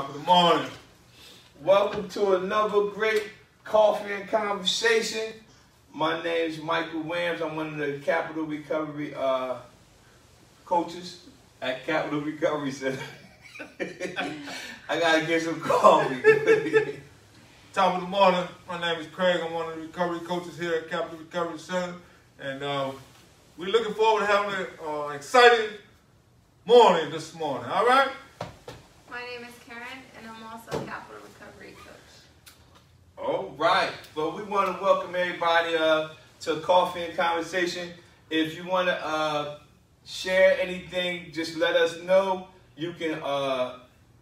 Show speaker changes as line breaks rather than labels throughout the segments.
Top of the morning.
Welcome to another great coffee and conversation. My name is Michael Williams. I'm one of the Capital Recovery coaches at Capital Recovery Center. I gotta get some coffee.
Top of the morning. My name is Craig. I'm one of the recovery coaches here at Capital Recovery Center, and we're looking forward to having an exciting morning this morning. All right.
My name is Karen, and I'm also a Capital Recovery Coach.
All right. Well, we want to welcome everybody to Coffee and Conversation. If you want to share anything, just let us know. You can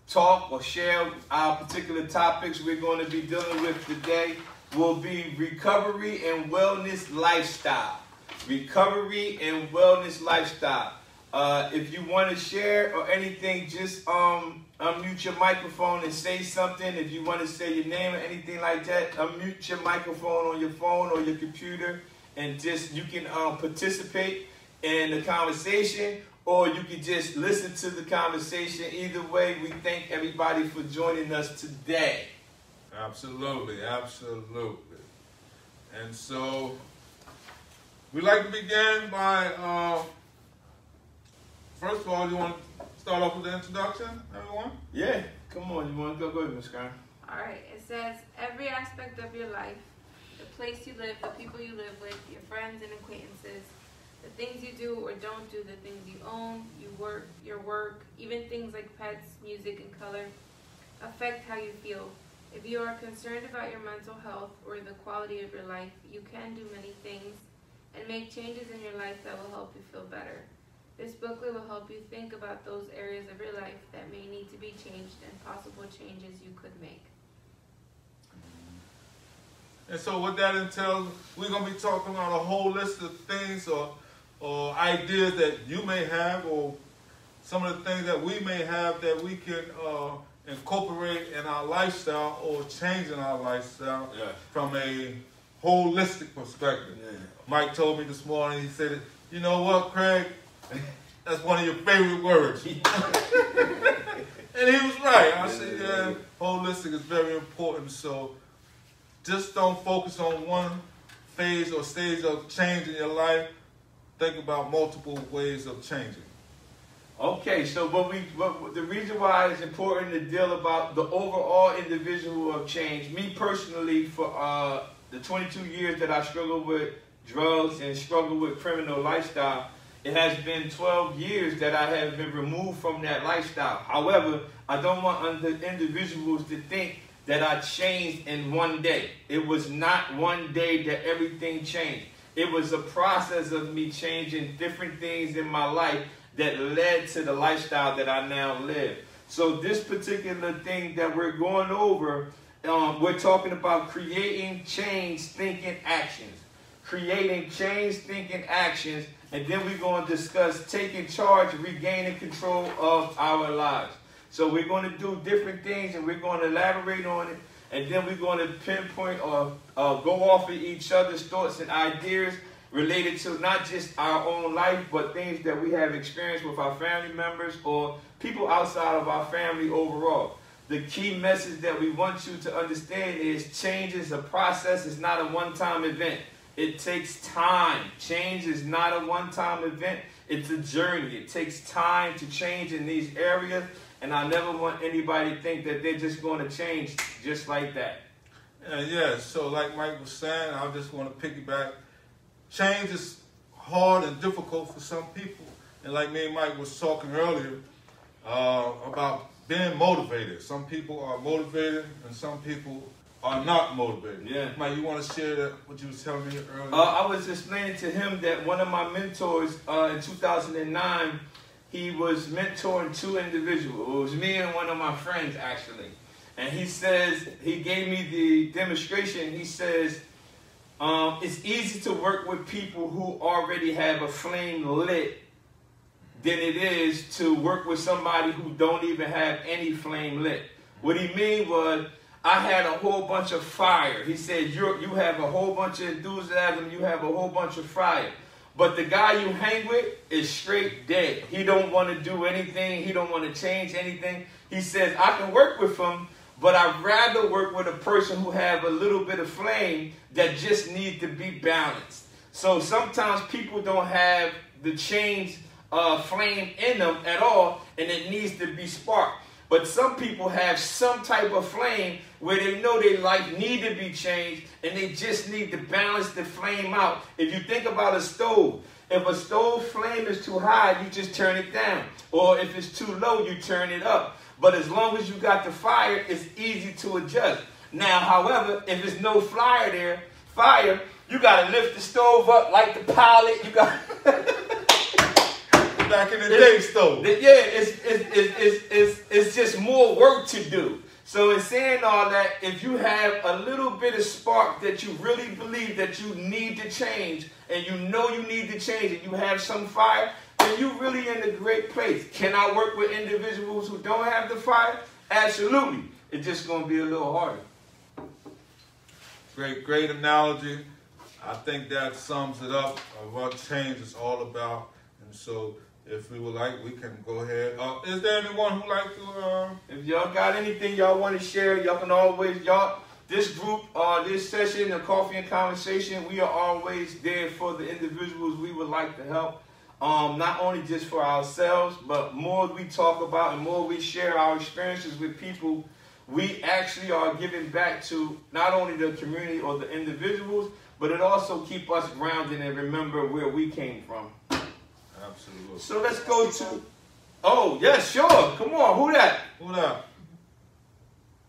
talk or share our particular topics we're going to be dealing with today. Will be recovery and wellness lifestyle. Recovery and wellness lifestyle. If you want to share or anything, just unmute your microphone and say something. If you want to say your name or anything like that, unmute your microphone on your phone or your computer, and just you can participate in the conversation, or you can just listen to the conversation. Either way, we thank everybody for joining us today.
Absolutely, absolutely. And so we'd like to begin by, first of all, you want to start off with the introduction, everyone?
Yeah, come on. You want to go ahead, Ms. Karen?
All right. It says, every aspect of your life, the place you live, the people you live with, your friends and acquaintances, the things you do or don't do, the things you own, your work, even things like pets, music, and color, affect how you feel. If you are concerned about your mental health or the quality of your life, you can do many things and make changes in your life that will help you feel better. This booklet will help you think about those areas of your life that may need to be changed and possible changes you could make.
And so what that entails, we're going to be talking about a whole list of things or ideas that you may have, or some of the things that we may have that we can incorporate in our lifestyle or change in our lifestyle from a holistic perspective. Yeah. Mike told me this morning, he said, you know what, Craig? That's one of your favorite words. And he was right. I said, yeah, holistic is very important. So just don't focus on one phase or stage of change in your life. Think about multiple ways of changing.
Okay, so the reason why it's important to deal about the overall individual of change, me personally, for the 22 years that I struggled with drugs and struggled with criminal lifestyle, it has been 12 years that I have been removed from that lifestyle. However, I don't want individuals to think that I changed in one day. It was not one day that everything changed. It was a process of me changing different things in my life that led to the lifestyle that I now live. So this particular thing that we're going over, we're talking about creating change, thinking, actions. Creating change, thinking, actions. And then we're going to discuss taking charge, regaining control of our lives. So we're going to do different things, and we're going to elaborate on it. And then we're going to pinpoint or go off of each other's thoughts and ideas related to not just our own life, but things that we have experienced with our family members or people outside of our family overall. The key message that we want you to understand is change is a process. It's not a one-time event. It takes time. Change is not a one-time event. It's a journey. It takes time to change in these areas, and I never want anybody to think that they're just going to change just like that.
Yeah, so like Mike was saying, I just want to piggyback. Change is hard and difficult for some people. And like me and Mike was talking earlier about being motivated. Some people are motivated and some people are not motivated.
Yeah.
Mike, you want to share that, what you was telling me earlier?
I was explaining to him that one of my mentors in 2009, he was mentoring two individuals. It was me and one of my friends, actually. And he says, he gave me the demonstration. He says, it's easy to work with people who already have a flame lit than it is to work with somebody who don't even have any flame lit. What he mean was, I had a whole bunch of fire. He said, you have a whole bunch of enthusiasm, you have a whole bunch of fire. But the guy you hang with is straight dead. He don't want to do anything. He don't want to change anything. He says, I can work with them, but I'd rather work with a person who have a little bit of flame that just needs to be balanced. So sometimes people don't have the change flame in them at all, and it needs to be sparked. But some people have some type of flame where they know their life need to be changed, and they just need to balance the flame out. If you think about a stove, if a stove flame is too high, you just turn it down. Or if it's too low, you turn it up. But as long as you got the fire, it's easy to adjust. Now, however, if there's no fire, you got to lift the stove up like the pilot. You got
back in the day stove.
Yeah, it's just more work to do. So in saying all that, if you have a little bit of spark that you really believe that you need to change, and you know you need to change it, you have some fire, then you're really in a great place. Can I work with individuals who don't have the fire? Absolutely. It's just going to be a little harder.
Great analogy. I think that sums it up of what change is all about. And so, if we would like, we can go ahead. Is there anyone who'd like to?
If y'all got anything y'all want to share, y'all can always, this group, this session, the Coffee and Conversation, we are always there for the individuals we would like to help. Not only just for ourselves, but more we talk about and more we share our experiences with people, we actually are giving back to not only the community or the individuals, but it also keeps us grounded and remember where we came from.
Absolutely.
So let's go to, oh, yes, sure. Come on, who that?
Who that?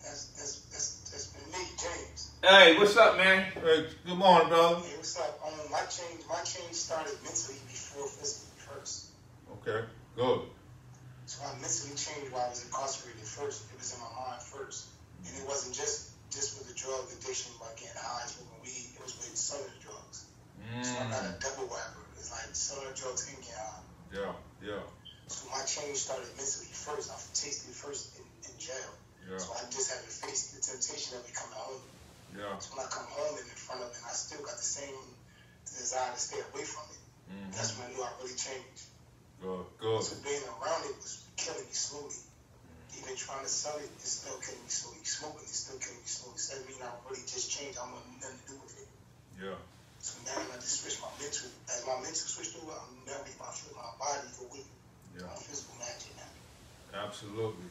That's been me, James.
Hey, what's up, man?
Hey, good morning, brother.
Hey, what's up? My change started mentally before physically first.
Okay, good.
So I mentally changed while I was incarcerated first. It was in my mind first. And it wasn't just with the drug addiction by getting high and smoking weed. It was with some of the drugs. So I got a double whapper. It's like some of the drugs and get high.
Yeah.
So my change started mentally first. I tasted it first in jail.
Yeah.
So I just had to face the temptation of it coming home.
Yeah.
So when I come home and in front of it, I still got the same desire to stay away from it.
Mm-hmm.
That's when I knew I really changed.
Good.
So being around it was killing me slowly. Even trying to sell it, it's still killing me slowly. Smoking is still killing me slowly. So that means I really just changed. I want nothing to do with it.
Yeah.
So now I just switch my mental. As my mental switched over, I'm now making my body go with it.
Yeah.
My physical magic now.
Absolutely.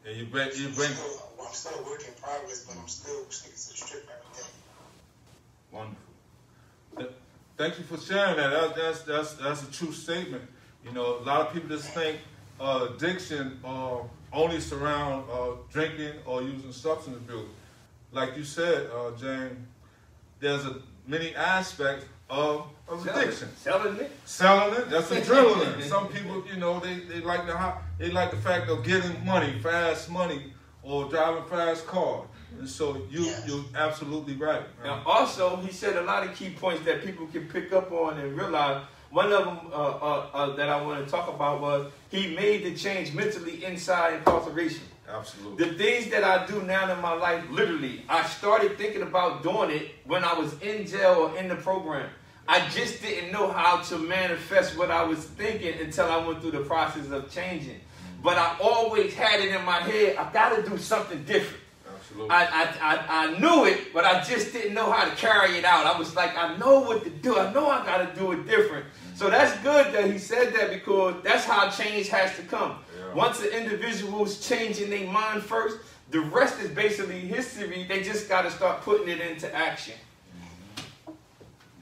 And you
I'm still a work in progress, but I'm still sticking to the strip every day.
Wonderful. Thank you for sharing that. That's a true statement. You know, a lot of people just think addiction only surround drinking or using substance abuse. Like you said, James, there's many aspects of addiction.
Selling it.
That's adrenaline. Some people, you know, they like the fact of getting money, fast money, or driving fast cars. And so you're absolutely right.
Now, also, he said a lot of key points that people can pick up on and realize. One of them that I want to talk about was he made the change mentally inside incarceration.
Absolutely.
The things that I do now in my life, literally, I started thinking about doing it when I was in jail or in the program. I just didn't know how to manifest what I was thinking until I went through the process of changing. But I always had it in my head, I got to do something different.
Absolutely.
I knew it, but I just didn't know how to carry it out. I was like, I know what to do. I know I got to do it different. So that's good that he said that because that's how change has to come. Yeah. Once the individual's changing their mind first, the rest is basically history. They just got to start putting it into action.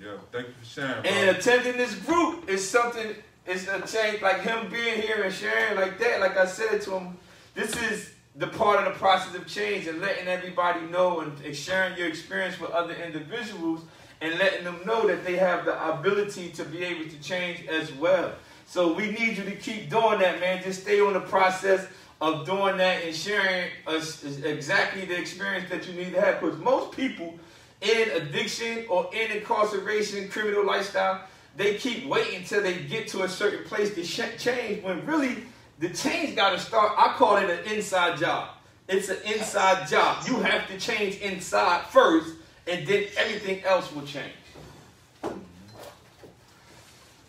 Yeah, thank you for sharing.
And attending this group is something, it's a change, like him being here and sharing like that. Like I said to him, this is the part of the process of change and letting everybody know and sharing your experience with other individuals and letting them know that they have the ability to be able to change as well. So we need you to keep doing that, man. Just stay on the process of doing that and sharing us exactly the experience that you need to have. Because most people in addiction or in incarceration, criminal lifestyle, they keep waiting until they get to a certain place to change when really the change got to start. I call it an inside job. It's an inside job. You have to change inside first, and then everything else will change.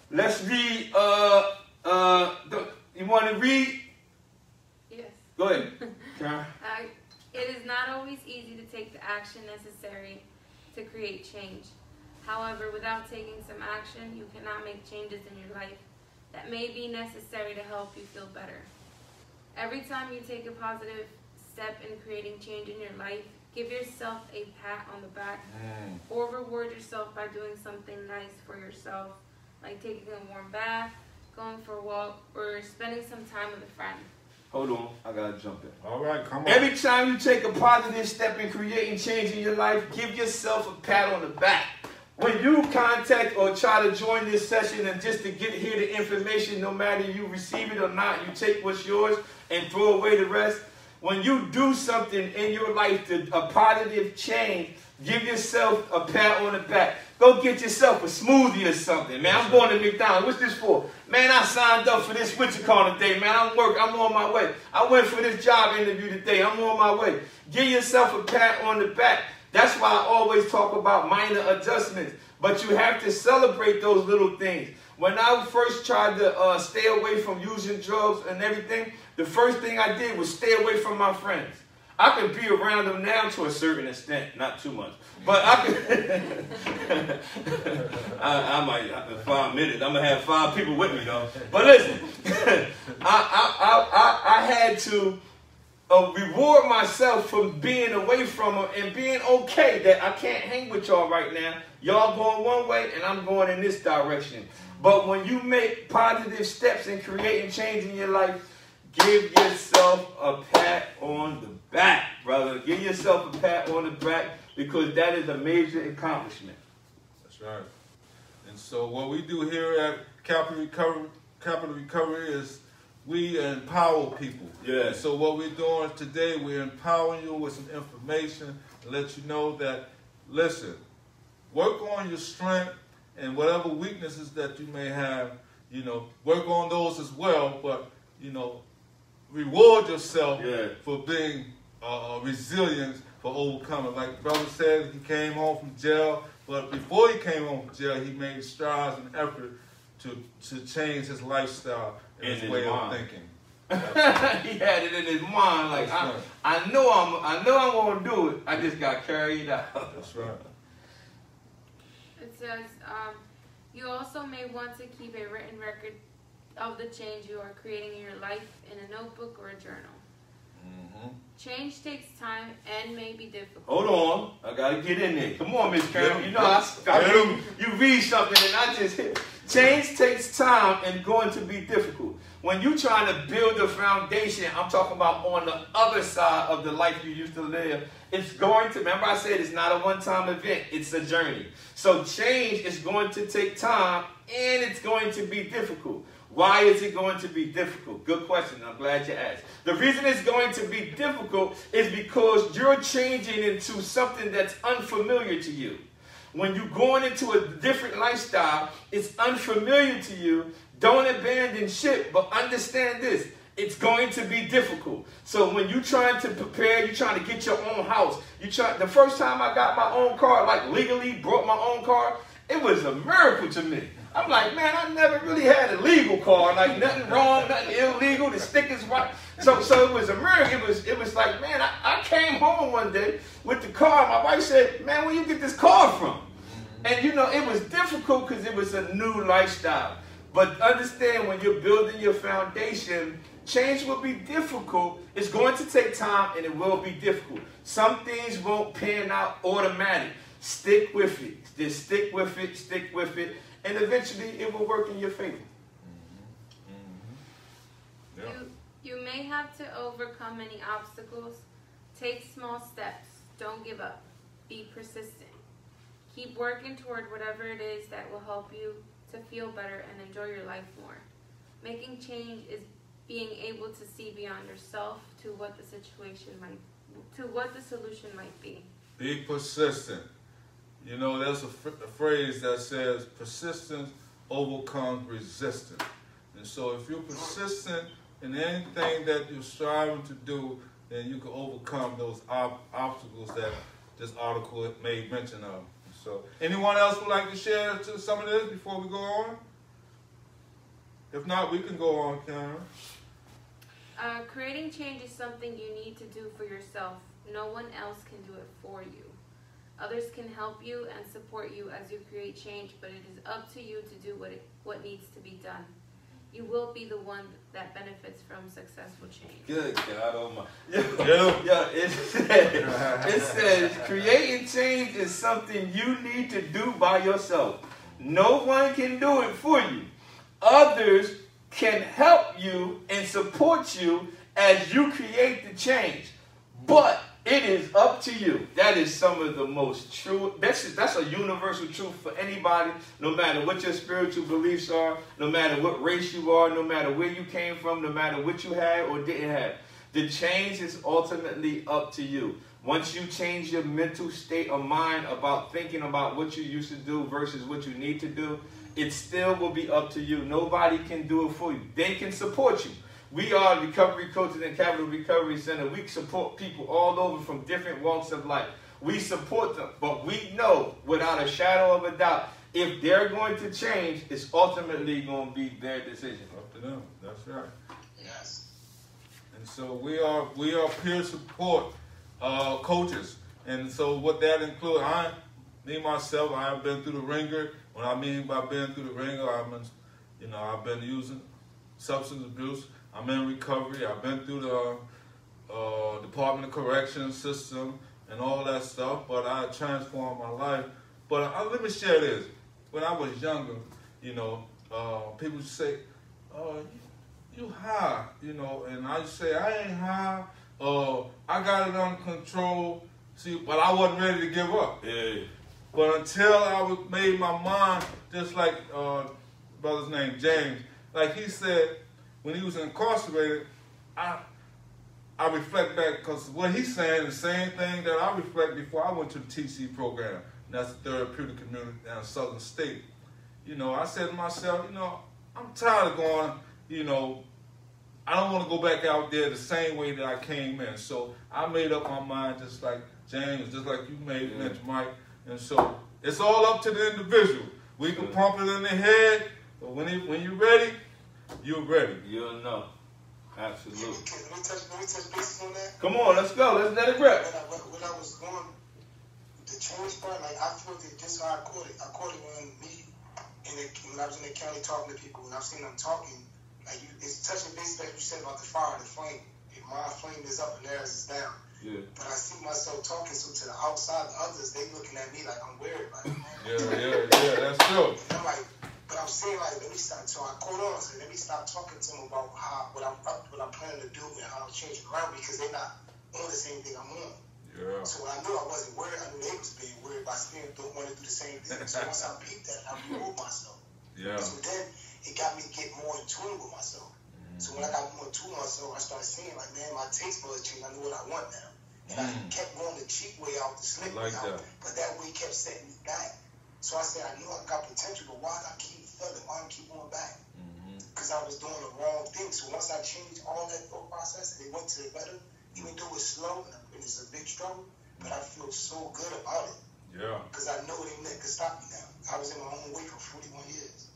Let's read. You want to read?
Yes.
Go ahead, Karen.
It is not always easy to take the action necessary to create change. However, without taking some action, you cannot make changes in your life that may be necessary to help you feel better. Every time you take a positive step in creating change in your life, give yourself a pat on the back or reward yourself by doing something nice for yourself, like taking a warm bath, going for a walk, or spending some time with a friend.
Hold on, I gotta jump in.
All right, come on.
Every time you take a positive step in creating change in your life, give yourself a pat on the back. When you contact or try to join this session and just to hear the information, no matter you receive it or not, you take what's yours and throw away the rest. When you do something in your life, a positive change, give yourself a pat on the back. Go get yourself a smoothie or something, man. I'm going to McDonald's. What's this for? Man, I signed up for this winter call today, man. I'm on my way. I went for this job interview today. I'm on my way. Give yourself a pat on the back. That's why I always talk about minor adjustments. But you have to celebrate those little things. When I first tried to stay away from using drugs and everything, the first thing I did was stay away from my friends. I can be around them now to a certain extent, not too much. But I can, I might, in 5 minutes, I'm going to have 5 people with me, though. But listen, I had to reward myself for being away from them and being okay that I can't hang with y'all right now. Y'all going one way and I'm going in this direction. But when you make positive steps in creating change in your life, give yourself a pat on the back, brother. Give yourself a pat on the back because that is a major accomplishment.
That's right. And so what we do here at Capital Recovery is we empower people.
Yeah.
So what we're doing today, we're empowering you with some information to let you know that, listen, work on your strength and whatever weaknesses that you may have, you know, work on those as well, but, you know, reward yourself for being resilient, for overcoming. Like brother said, he came home from jail, but before he came home from jail, he made strides and effort to change his lifestyle and his way of thinking.
He had it in his mind, like I know I'm gonna do it. I just got carried out.
That's right.
It says, you also may want to keep a written record of the change you are creating in your life in a notebook or a journal. Change takes time and may be difficult.
Hold on, I gotta get in there. Come on, Miss Karen. You know, you read something and I just hit. Change takes time and going to be difficult. When you're trying to build a foundation, I'm talking about on the other side of the life you used to live, it's going to, remember I said it's not a one-time event, it's a journey. So change is going to take time and it's going to be difficult. Why is it going to be difficult? Good question. I'm glad you asked. The reason it's going to be difficult is because you're changing into something that's unfamiliar to you. When you're going into a different lifestyle, it's unfamiliar to you. Don't abandon ship, but understand this. It's going to be difficult. So when you're trying to prepare, you're trying to get your own house. The first time I got my own car, like legally brought my own car, it was a miracle to me. I'm like, man, I never really had a legal car. Like nothing wrong, nothing illegal. The stickers right. So it was a miracle. It was like, man, I came home one day with the car. My wife said, man, where you get this car from? And you know, it was difficult because it was a new lifestyle. But understand, when you're building your foundation, change will be difficult. It's going to take time and it will be difficult. Some things won't pan out automatic. Stick with it. Just stick with it, stick with it. And eventually it will work in your favor.
Yeah. You may have to overcome many obstacles. Take small steps. Don't give up. Be persistent. Keep working toward whatever it is that will help you to feel better and enjoy your life more. Making change is being able to see beyond yourself to what the solution might be.
Be persistent. You know, there's a phrase that says persistence overcomes resistance. And so if you're persistent in anything that you're striving to do, then you can overcome those obstacles that this article made mention of. So anyone else would like to share some of this before we go on? If not, we can go on, Karen.
Creating change is something you need to do for yourself. No one else can do it for you. Others can help you and support you as you create change, but it is up to you to do what needs to be done. You will be the one that benefits from successful change.
Good God, oh my. Yeah, it says creating change is something you need to do by yourself. No one can do it for you. Others can help you and support you as you create the change. But it is up to you. That is some of the most true. That's a universal truth for anybody, no matter what your spiritual beliefs are, no matter what race you are, no matter where you came from, no matter what you had or didn't have. The change is ultimately up to you. Once you change your mental state of mind about thinking about what you used to do versus what you need to do, it still will be up to you. Nobody can do it for you. They can support you. We are recovery coaches and Capital Recovery Center. We support people all over from different walks of life. We support them, but we know without a shadow of a doubt, if they're going to change, it's ultimately going to be their decision.
Up to them. That's right.
Yes.
And so we are peer support coaches, and so what that includes, me myself, I have been through the ringer. What I mean by being through the ringer, I've been using substance abuse. I'm in recovery. I've been through the Department of Corrections system and all that stuff, but I transformed my life. But let me share this. When I was younger, people say, you high, and I say, I ain't high. I got it under control. See, but I wasn't ready to give up.
Yeah.
But until I made my mind, just like brother's name, James, like he said, when he was incarcerated, I reflect back, because what he's saying is the same thing that I reflect before I went to the TC program. And that's the therapeutic community down Southern State. I said to myself, I'm tired of going, I don't want to go back out there the same way that I came in. So I made up my mind, just like James, just like you mentioned, Mike. And so it's all up to the individual. We can pump it in the head, but when you're ready, you're ready.
You'll know. Absolutely.
Let me touch bases on that.
Come on, let's go. Let's let it rip.
When I was going, the change part, like I felt it just how I caught it. I caught it when when I was in the county talking to people, and I've seen them talking. Like it's touching base, like you said about the fire and the flame. If my flame is up and theirs is down.
Yeah.
But I see myself talking to the outside, the others, they looking at me like I'm weird. Like,
yeah, that's true.
And I'm like, but I'm saying like, let me stop. So I caught on. So let me stop talking to them about what I'm planning to do and how I'm changing around, because they're not on the same thing I'm on.
Yeah.
So when I knew I wasn't worried, I knew they was being worried by spirit, don't want to do the same thing. So once I beat that, I removed myself.
Yeah.
So then it got me to get more in tune with myself. So when I got more in tune with myself, I started seeing like, man, my taste buds changed. I knew what I want now. And I kept going the cheap way out, the slick way out. But that way kept setting me back. So I said, I knew I got potential, but why do I keep feeling? Why do I keep going back? Because I was doing the wrong thing. So once I changed all that thought process and it went to the better, even though it's slow and it's a big struggle, but I feel so good about it. Yeah. Because I know it ain't nothing can stop me now. I was in my own way for 41 years.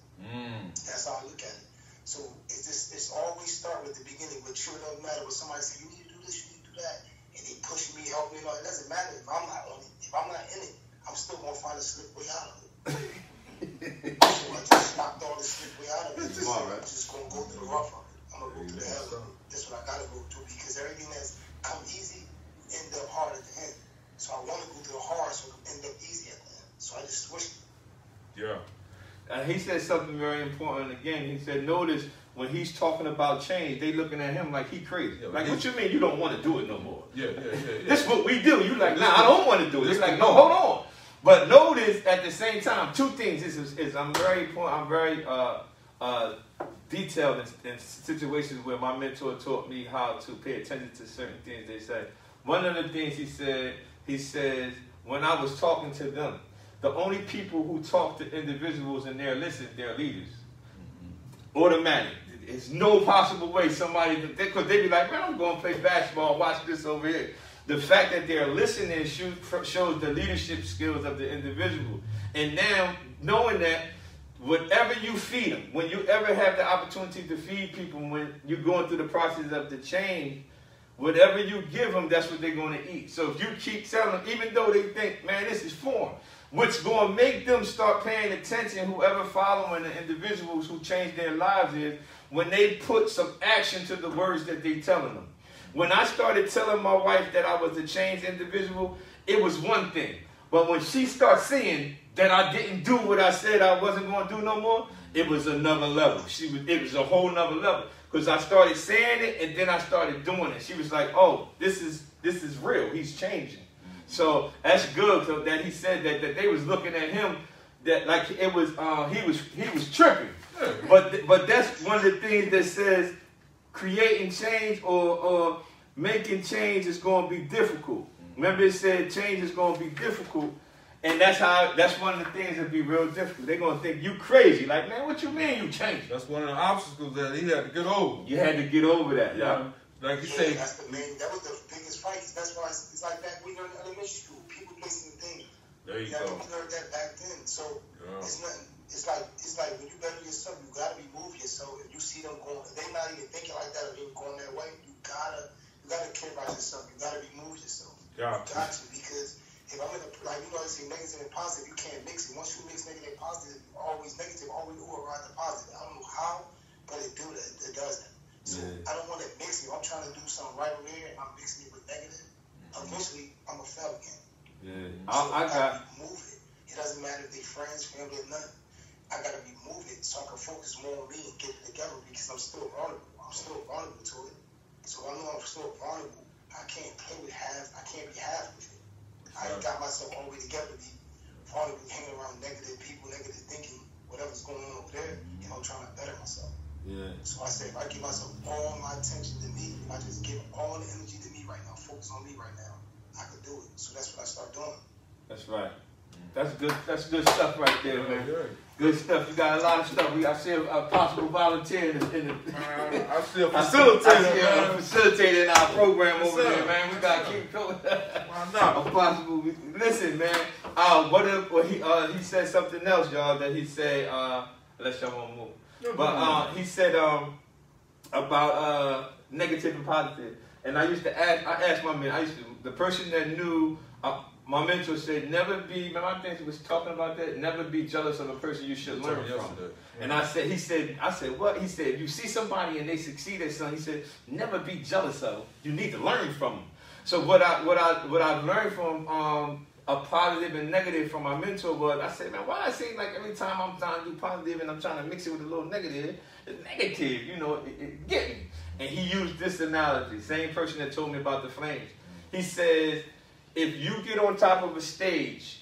That's how I look at it. So it's always start with the beginning, but sure it doesn't matter when somebody say, you need to do this, you need to do that, and they push me, help me, it doesn't matter if I'm not on it. If I'm not in it, I'm still going to find a slick way out of it. So I just stopped all the slick way out of it. I'm just going to go through the rough of it. I'm going to go through the hell of it. That's what I got to go through, because everything that's come easy end up hard at the end. So I want to go through the hard so it can end up easy at the end. So I just switched it.
Yeah. He said something very important again. He said, notice when he's talking about change, they looking at him like he crazy. Yeah, like, what you mean you don't want to do it no more? Yeah. This is what we do. You like, nah, I don't want to do it. It's like, no, hold on. But notice at the same time, two things. I'm very detailed in situations where my mentor taught me how to pay attention to certain things they said. One of the things he says, when I was talking to them, the only people who talk to individuals and they're listening, they're leaders. Automatic. There's no possible way somebody, because they be like, man, I'm going to play basketball, watch this over here. The fact that they're listening shows the leadership skills of the individual. And now, knowing that, whatever you feed them, when you ever have the opportunity to feed people, when you're going through the process of the change, whatever you give them, that's what they're going to eat. So if you keep telling them, even though they think, man, this is foreign, what's going to make them start paying attention, whoever following the individuals who change their lives, is when they put some action to the words that they're telling them. When I started telling my wife that I was a changed individual, it was one thing. But when she started seeing that I didn't do what I said I wasn't going to do no more, it was another level. It was a whole nother level. Because I started saying it, and then I started doing it. She was like, oh, this is real. He's changing. So that's good. So that he said that they was looking at him that like it was he was tripping. But that's one of the things that says creating change or making change is going to be difficult. Remember it said change is going to be difficult. And that's one of the things that be real difficult. They're going to think you crazy. Like, man, what you mean you changed?
That's one of the obstacles that he had to get over.
You had to get over that, yeah.
Like you say.
That's the main, that was the biggest fight. That's why it's like that when you're in elementary school. People placing the thing.
There you go.
We learned that back then. So it's nothing. It's like when you better yourself, you got to remove yourself. If you see them going, if they're not even thinking like that or even going that way, you gotta care about yourself. You gotta remove yourself.
Yeah.
You got to, because if I'm in a, like, you know, they say negative and positive, you can't mix it. Once you mix negative and positive, always negative, always override the positive. I don't know how, but it does that. So I don't want to mix it. I'm trying to do something right over here, and I'm mixing it with negative. Eventually, I'm going to fail again.
Yeah.
So I got to remove it. It doesn't matter if they friends, family, or nothing. I got to remove it so I can focus more on me and get it together, because I'm still vulnerable. I'm still vulnerable to it. So I know I'm still vulnerable. I can't play with half. I can't be half with it. I got myself all the way together to be vulnerable, hanging around negative people, negative thinking, whatever's going on over there, you know, trying to better myself.
Yeah.
So I say, if I give myself all my attention to me, if I just give all the energy to me right now, focus on me right now, I could do it. So that's what I start doing.
That's right. That's good. That's good stuff right there, man. Good stuff. You got a lot of stuff. I see a possible volunteer in the
I see a facilitator.
Facilitator in our program over there, man. We gotta keep going.
Why not?
A possible. Listen, man. He said something else, y'all. That he said. Unless y'all want to move. But he said about negative and positive. And I asked my man. The person that knew. My mentor said, never be, remember I think he was talking about that, never be jealous of a person you should learn from. And I said, what? He said, if you see somebody and they succeed at something, he said, never be jealous of them. You need to learn from them. So what I learned from a positive and negative from my mentor was, I said, man, why I seem like every time I'm trying to do positive and I'm trying to mix it with a little negative, it's negative, you know, it get me. And he used this analogy, same person that told me about the flames. He says, if you get on top of a stage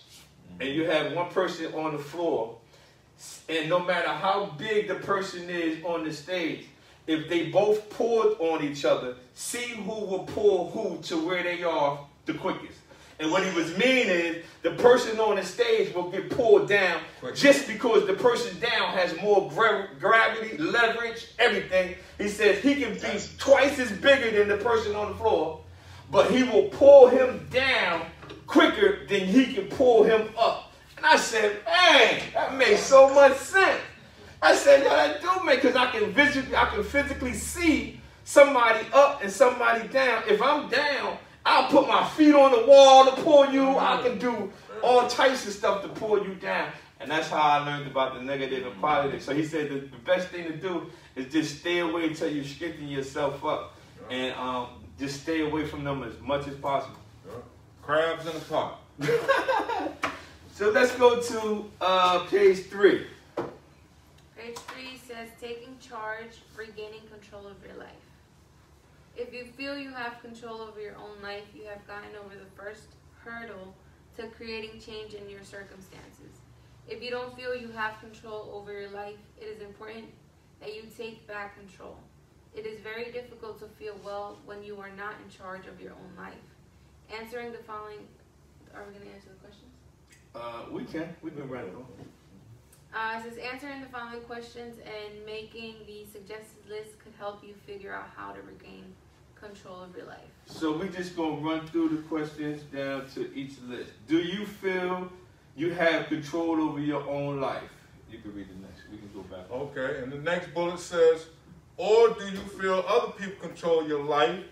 and you have one person on the floor, and no matter how big the person is on the stage, if they both pulled on each other, see who will pull who to where they are the quickest. And what he was meaning is the person on the stage will get pulled down just because the person down has more gravity, leverage, everything. He says he can be twice as bigger than the person on the floor, but he will pull him down quicker than he can pull him up. And I said, man, that makes so much sense. I said, yeah, that do make, because I can physically see somebody up and somebody down. If I'm down, I'll put my feet on the wall to pull you. I can do all types of stuff to pull you down. And that's how I learned about the negative and positive. So he said the best thing to do is just stay away until you strengthen yourself up. And just stay away from them as much as possible.
Crabs in a pot.
So let's go to page 3.
Page 3 says, taking charge, regaining control of your life. If you feel you have control over your own life, you have gotten over the first hurdle to creating change in your circumstances. If you don't feel you have control over your life, it is important that you take back control. It is very difficult to feel well when you are not in charge of your own life. Answering the following, are we going to answer the questions?
We can. We can write it on.
It says, answering the following questions and making the suggested list could help you figure out how to regain control of your life.
So we're just going to run through the questions down to each list. Do you feel you have control over your own life? You can read the next. We can go back.
Okay, and the next bullet says, or do you feel other people control your life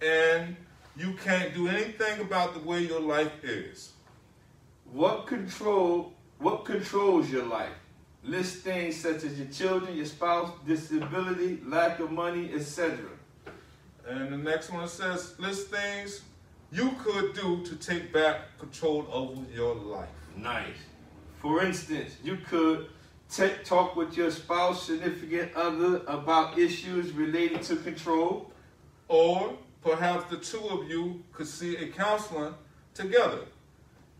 and you can't do anything about the way your life is?
What controls your life? List things such as your children, your spouse, disability, lack of money, etc.
And the next one says, list things you could do to take back control over your life.
Nice. For instance, you could talk with your spouse, significant other about issues related to control.
Or perhaps the two of you could see a counselor together.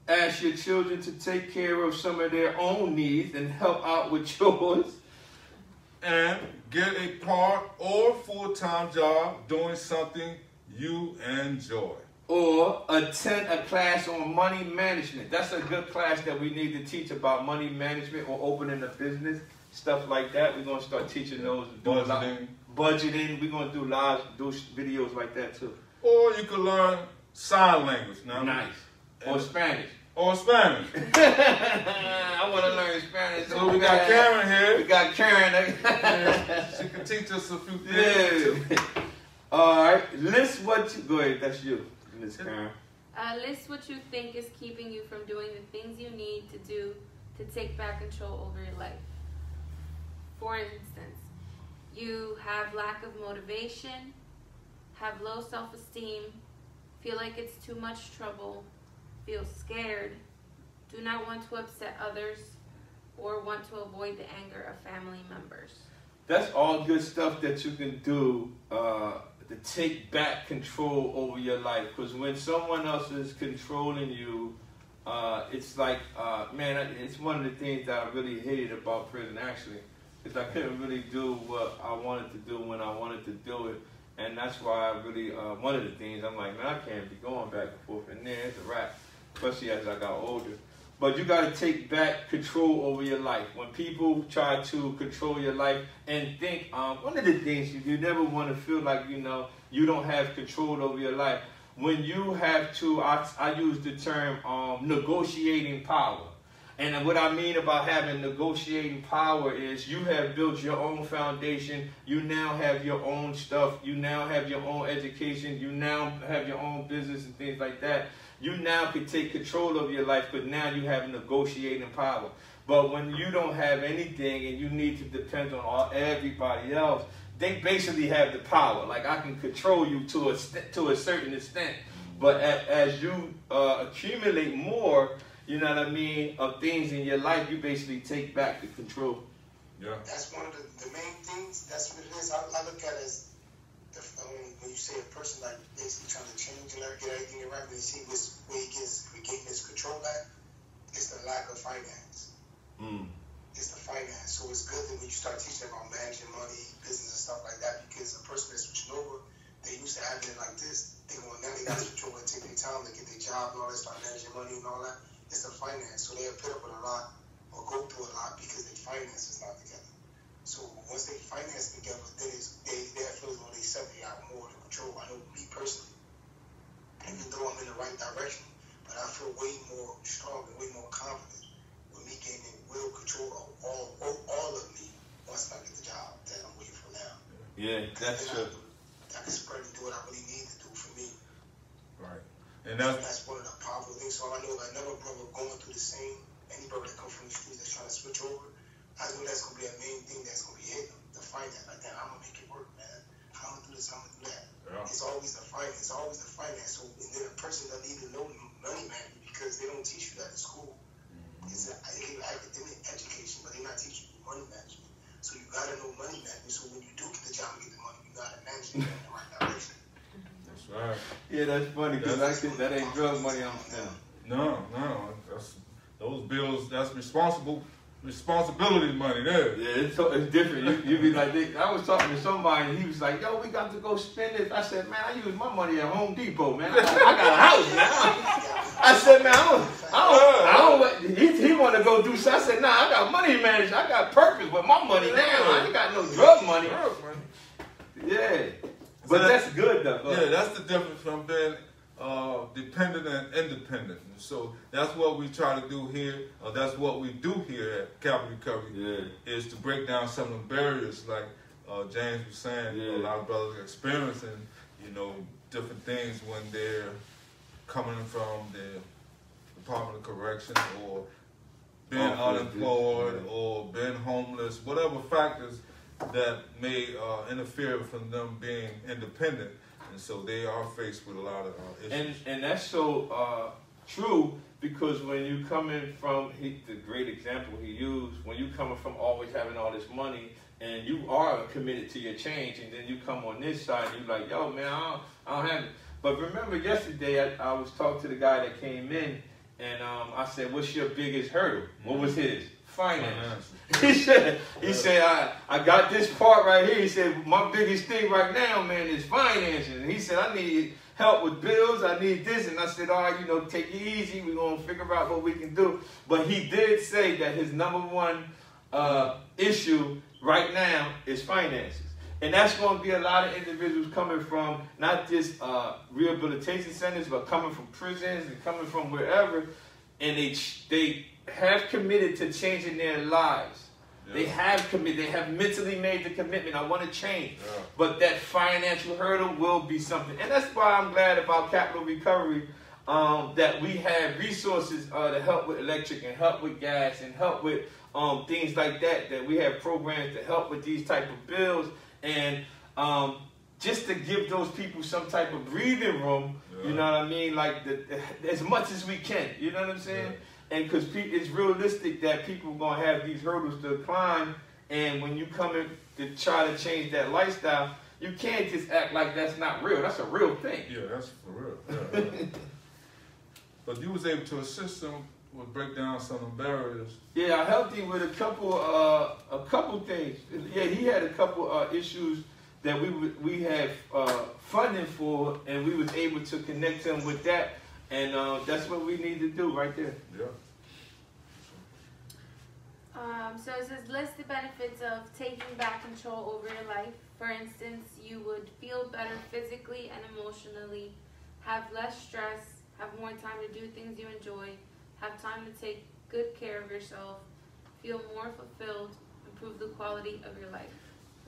Ask your children to take care of some of their own needs and help out with yours.
And get a part or full-time job doing something you enjoy.
Or attend a class on money management. That's a good class that we need to teach about money management or opening a business, stuff like that. We're going to start teaching those.
Budgeting.
Budgeting. We're going to do live, do videos like that too.
Or you could learn sign language. Now,
nice. Or Spanish.
Or Spanish.
I want to learn Spanish.
So we got Karen here.
We got Karen.
She can teach us a few things.
Yeah. All right. List what you... Go ahead. That's you. Miss Karen.
List what you think is keeping you from doing the things you need to do to take back control over your life. For instance, you have lack of motivation, have low self-esteem, feel like it's too much trouble, feel scared, do not want to upset others, or want to avoid the anger of family members.
That's all good stuff that you can do to take back control over your life. Because when someone else is controlling you, it's like, man, it's one of the things that I really hated about prison, actually. Because I couldn't really do what I wanted to do when I wanted to do it. And that's why I really, one of the things, I'm like, man, I can't be going back and forth in there. It's a wrap, especially as I got older. But you got to take back control over your life. When people try to control your life and think, one of the things you never want to feel like, you know, you don't have control over your life. When you have to, I use the term negotiating power. And what I mean about having negotiating power is you have built your own foundation. You now have your own stuff. You now have your own education. You now have your own business and things like that. You now can take control of your life because now you have negotiating power. But when you don't have anything and you need to depend on everybody else, they basically have the power. Like, I can control you to a certain extent. But as you accumulate more, you know what I mean, of things in your life, you basically take back the control.
Yeah.
That's one of the main things. That's what it is. I look at it as when you say a person like basically trying to change and get everything right, when you see this way he gets regaining his control back, it's the lack of finance. It's the finance. So it's good that when you start teaching about managing money, business and stuff like that, because a person that's switching over, they used to having it like this. Now they got to switch over and take their time to get their job and all that, start managing money and all that. It's the finance. So they'll put up with a lot or go through a lot because their finance is not together. So once they finance together, then they feel as though they suddenly got more to control. I know me personally, even though I'm in the right direction, but I feel way more strong and way more confident with me gaining real control of all of me once I get the job that I'm waiting for now.
Yeah, that's true.
I can spread and do what I really need to do for me.
Right. And that's
one of the powerful things. So I know if another brother going through the same, any brother that comes from the streets that's trying to switch over, I know that's going to be a main thing that's going to be hitting them, the finance. Like, damn, I'm going to make it work, man. I'm going to do this, I'm going to do that. Yeah. It's always the finance. It's always the finance. So and then a person doesn't even know money management because they don't teach you that in school. It's an academic education, but they're not teaching you money management. So you got to know money management. So when you do get the job and get the money, you got to manage it in the right direction.
That's right.
Yeah, that's funny because that ain't drug money I'm spending.
No. Those bills, that's responsibility money there.
Yeah, it's different. You be like, I was talking to somebody and he was like, yo, we got to go spend it. I said, man, I use my money at Home Depot, man. I got a house now. I said, man, I don't he want to go do something. I said, nah, I got money managed. I got purpose with my money now. I ain't got no drug money. Yeah. But that's good, though.
Yeah, that's the difference from being dependent and independent. And so that's what we try to do here. That's what we do here at Capital Recovery, is to break down some of the barriers, like James was saying. A lot of brothers are experiencing, different things when they're coming from the Department of Correction or being unemployed or being homeless, whatever factors that may interfere from them being independent. And so they are faced with a lot of issues.
And that's so true, because when you coming from, the great example he used, when you coming from always having all this money and you are committed to your change, and then you come on this side and you're like, yo, man, I don't have it. But remember yesterday I was talking to the guy that came in, and I said, what's your biggest hurdle? What was his? Finance. He said, I got this part right here. He said, my biggest thing right now, man, is financing. And he said, I need help with bills. I need this. And I said, all right, take it easy. We're going to figure out what we can do. But he did say that his number one issue right now is finances. And that's going to be a lot of individuals coming from not just rehabilitation centers, but coming from prisons and coming from wherever. And they have committed to changing their lives. They have committed. They have mentally made the commitment. I want to change. But that financial hurdle will be something. And that's why I'm glad about Capital Recovery, that we have resources to help with electric and help with gas and help with things like that, that we have programs to help with these type of bills. And just to give those people some type of breathing room, you know what I mean? Like as much as we can, you know what I'm saying? And because it's realistic that people are going to have these hurdles to climb. And when you come in to try to change that lifestyle, you can't just act like that's not real. That's a real thing.
Yeah, that's for real. Yeah. But you was able to assist them with break down some of the barriers. Yeah,
I helped him with a couple things. Yeah, he had a couple issues that we had funding for, and we was able to connect him with that. And that's what we need to do right there.
Yeah.
So it says, list the benefits of taking back control over your life. For instance, you would feel better physically and emotionally, have less stress, have more time to do things you enjoy, have time to take good care of yourself, feel more fulfilled, improve the quality of your life.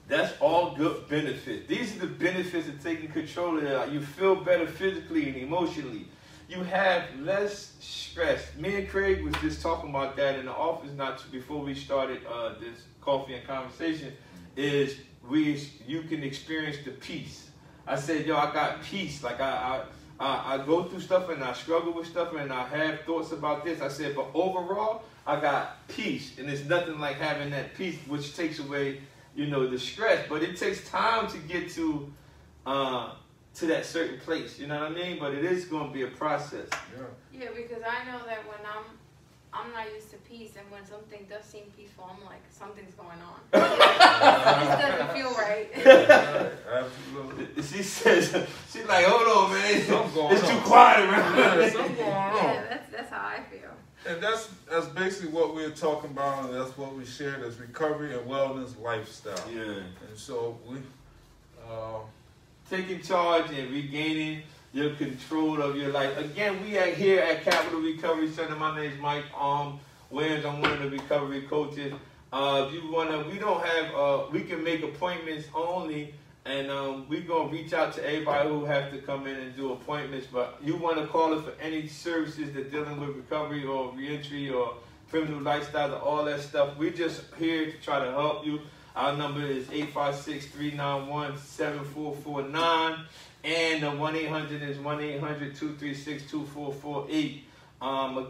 That's all good benefits. These are the benefits of taking control of your life. You feel better physically and emotionally. You have less stress. Me and Craig was just talking about that in the office before we started this coffee and conversation. You can experience the peace. I said, yo, I got peace. Like I go through stuff and I struggle with stuff and I have thoughts about this. I said, but overall, I got peace. And it's nothing like having that peace, which takes away, the stress. But it takes time to get to that certain place, you know what I mean? But it is going to be a process.
Yeah, because I know that when I'm not used to peace, and when something does seem peaceful, I'm like, something's going on. This doesn't feel right.
Absolutely.
She's like, hold on, man. It's too quiet around
here. Something going on.
Yeah, that's how I feel.
And that's basically what we're talking about, and that's what we shared as recovery and wellness lifestyle.
Yeah.
And so we
taking charge and regaining your control of your life. Again, we are here at Capital Recovery Center. My name is Mike Williams. I'm one of the recovery coaches. If you wanna, we can make appointments only, and we're gonna reach out to everybody who have to come in and do appointments. But you wanna call us for any services that dealing with recovery or reentry or criminal lifestyle or all that stuff. We're just here to try to help you. Our number is 856-391-7449, and the 1-800 is 1-800-236-2448.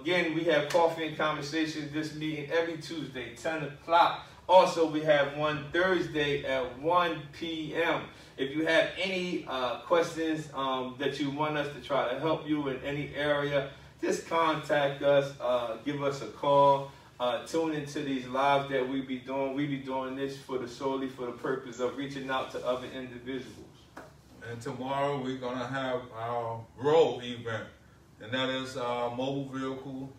Again, we have coffee and conversations. This meeting every Tuesday, 10 o'clock. Also, we have one Thursday at 1 p.m. If you have any questions that you want us to try to help you in any area, just contact us, give us a call. Tune into these lives that we be doing. We be doing this solely for the purpose of reaching out to other individuals.
And tomorrow we're going to have our ROLL event, and that is our mobile vehicle,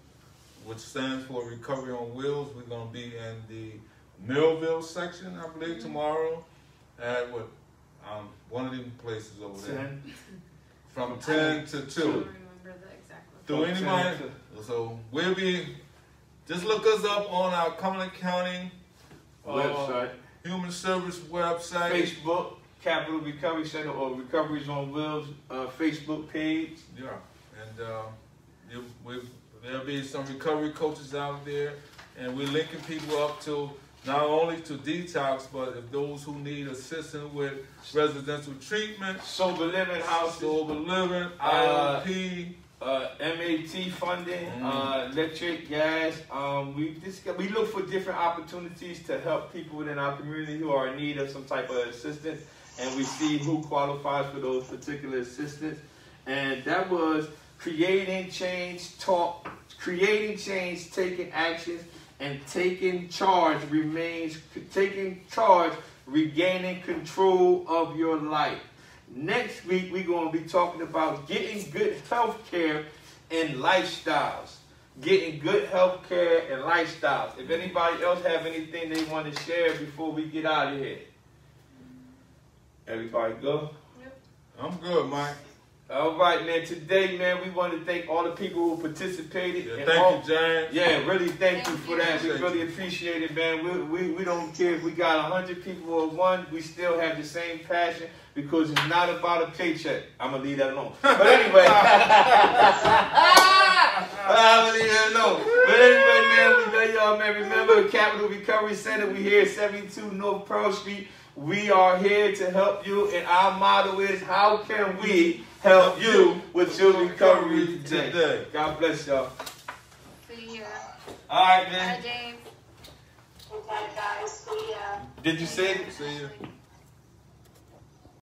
which stands for Recovery on Wheels. We're going to be in the Millville section, I believe, tomorrow at one of these places over there.
10.
From 10 to 2. through anybody. So we'll be, just look us up on our Cumberland County
website,
Human Service website,
Facebook, Capital Recovery Center, or Recoveries on Wheels Facebook page.
Yeah, and there'll be some recovery coaches out there, and we're linking people up to not only to detox, but if those who need assistance with residential treatment,
sober living houses,
sober living, IOP,
MAT funding, electric, gas. We look for different opportunities to help people within our community who are in need of some type of assistance, and we see who qualifies for those particular assistance. And that was creating change, taking actions, and taking charge regaining control of your life. Next week, we're going to be talking about getting good health care and lifestyles. Getting good health care and lifestyles. If anybody else have anything they want to share before we get out of here. Everybody go?
Yep.
I'm good, Mike.
All right, man. Today, man, we want to thank all the people who participated.
Yeah, thank you, James.
Yeah, really thank you for that. We
Thank
really appreciate it, man. We don't care if we got 100 people or one. We still have the same passion because it's not about a paycheck. I'm going to leave that alone. But anyway. I'm going to leave that alone. But anyway, man, we love y'all, man. Remember, Capital Recovery Center. We here at 72 North Pearl Street. We are here to help you, and our motto is, how can we help you with your recovery today? God bless y'all.
See ya.
All right, man.
Bye, James.
Bye, guys. See ya.
Did you say it?
See you.